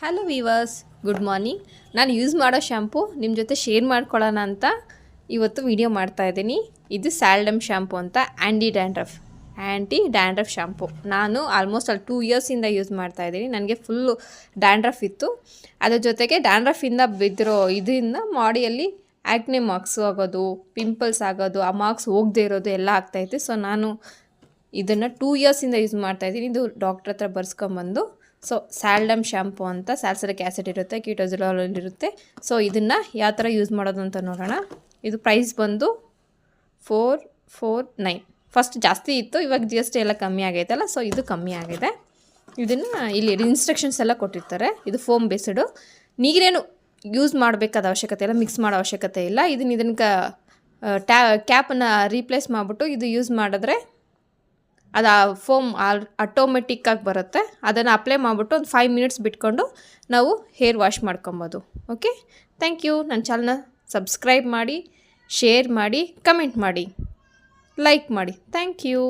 Hello viewers, good morning. ನಾನು use ಮಾಡೋ shampoo ನಿಮ್ಮ ಜೊತೆ ಶೇರ್ ಮಾಡ್ಕೊಳ್ಳೋಣ ಅಂತ ಇವತ್ತು ವಿಡಿಯೋ ಮಾಡ್ತಾಯಿದ್ದೀನಿ. ಇದು ಸ್ಯಾಲ್ಡಮ್ ಶ್ಯಾಂಪು ಅಂತ ಆ್ಯಂಟಿ ಡ್ಯಾಂಡ್ರಫ್ ಶ್ಯಾಂಪು. ನಾನು ಆಲ್ಮೋಸ್ಟ್ 2 ಇಯರ್ಸಿಂದ ಯೂಸ್ ಮಾಡ್ತಾಯಿದ್ದೀನಿ. ನನಗೆ ಫುಲ್ಲು ಡ್ಯಾಂಡ್ರಫ್ ಇತ್ತು. ಅದ್ರ ಜೊತೆಗೆ ಡ್ಯಾಂಡ್ರಫಿಂದ ಬಿದ್ದಿರೋ ಇದರಿಂದ ಬಾಡಿಯಲ್ಲಿ ಆ್ಯಕ್ನೆ ಮಾರ್ಕ್ಸು ಆಗೋದು, ಪಿಂಪಲ್ಸ್ ಆಗೋದು, ಆ ಮಾರ್ಕ್ಸ್ ಹೋಗದೆ ಇರೋದು ಎಲ್ಲ ಆಗ್ತಾಯಿತ್ತು. ಸೊ ನಾನು ಇದನ್ನು 2 ಇಯರ್ಸಿಂದ ಯೂಸ್ ಮಾಡ್ತಾಯಿದ್ದೀನಿ. ಇದು ಡಾಕ್ಟ್ರ್ ಹತ್ರ ಬರ್ಸ್ಕೊಂಬಂದು. ಸೊ ಸ್ಯಾಲ್ಡಮ್ ಶ್ಯಾಂಪು ಅಂತ ಸ್ಯಾಲ್ಸರಿಕ್ ಆ್ಯಸಿಡ್ ಇರುತ್ತೆ, ಕೀಟೋಜಲಾಲ್ ಇರುತ್ತೆ. ಸೊ ಇದನ್ನು ಯಾವ ಥರ ಯೂಸ್ ಮಾಡೋದು ಅಂತ ನೋಡೋಣ. ಇದು ಪ್ರೈಸ್ ಬಂದು 449. ಫಸ್ಟ್ ಜಾಸ್ತಿ ಇತ್ತು, ಇವಾಗ GST ಎಲ್ಲ ಕಮ್ಮಿ ಆಗೈತಲ್ಲ, ಸೊ ಇದು ಕಮ್ಮಿ ಆಗಿದೆ. ಇದನ್ನು ಇಲ್ಲಿ ಇನ್ಸ್ಟ್ರಕ್ಷನ್ಸ್ ಎಲ್ಲ ಕೊಟ್ಟಿರ್ತಾರೆ. ಇದು ಫೋಮ್ ಬೇಸ್ಡು, ನೀರೇನು ಯೂಸ್ ಮಾಡಬೇಕಾದ ಅವಶ್ಯಕತೆ ಇಲ್ಲ, ಮಿಕ್ಸ್ ಮಾಡೋ ಅವಶ್ಯಕತೆ ಇಲ್ಲ. ಇದನ್ನು ಕ್ಯಾಪನ್ನು ರೀಪ್ಲೇಸ್ ಮಾಡಿಬಿಟ್ಟು ಇದು ಯೂಸ್ ಮಾಡಿದ್ರೆ ಅದು ಫೋಮ್ ಆಟೋಮೆಟಿಕ್ಕಾಗಿ ಬರುತ್ತೆ. ಅದನ್ನು ಅಪ್ಲೈ ಮಾಡಿಬಿಟ್ಟು ಒಂದು 5 ಮಿನಿಟ್ಸ್ ಬಿಟ್ಕೊಂಡು ನಾವು ಹೇರ್ ವಾಶ್ ಮಾಡ್ಕೊಬೋದು. Okay, thank you. ನನ್ನ ಚಾನಲ್ನ ಸಬ್ಸ್ಕ್ರೈಬ್ ಮಾಡಿ, ಶೇರ್ ಮಾಡಿ, ಕಮೆಂಟ್ ಮಾಡಿ, ಲೈಕ್ ಮಾಡಿ. Thank you.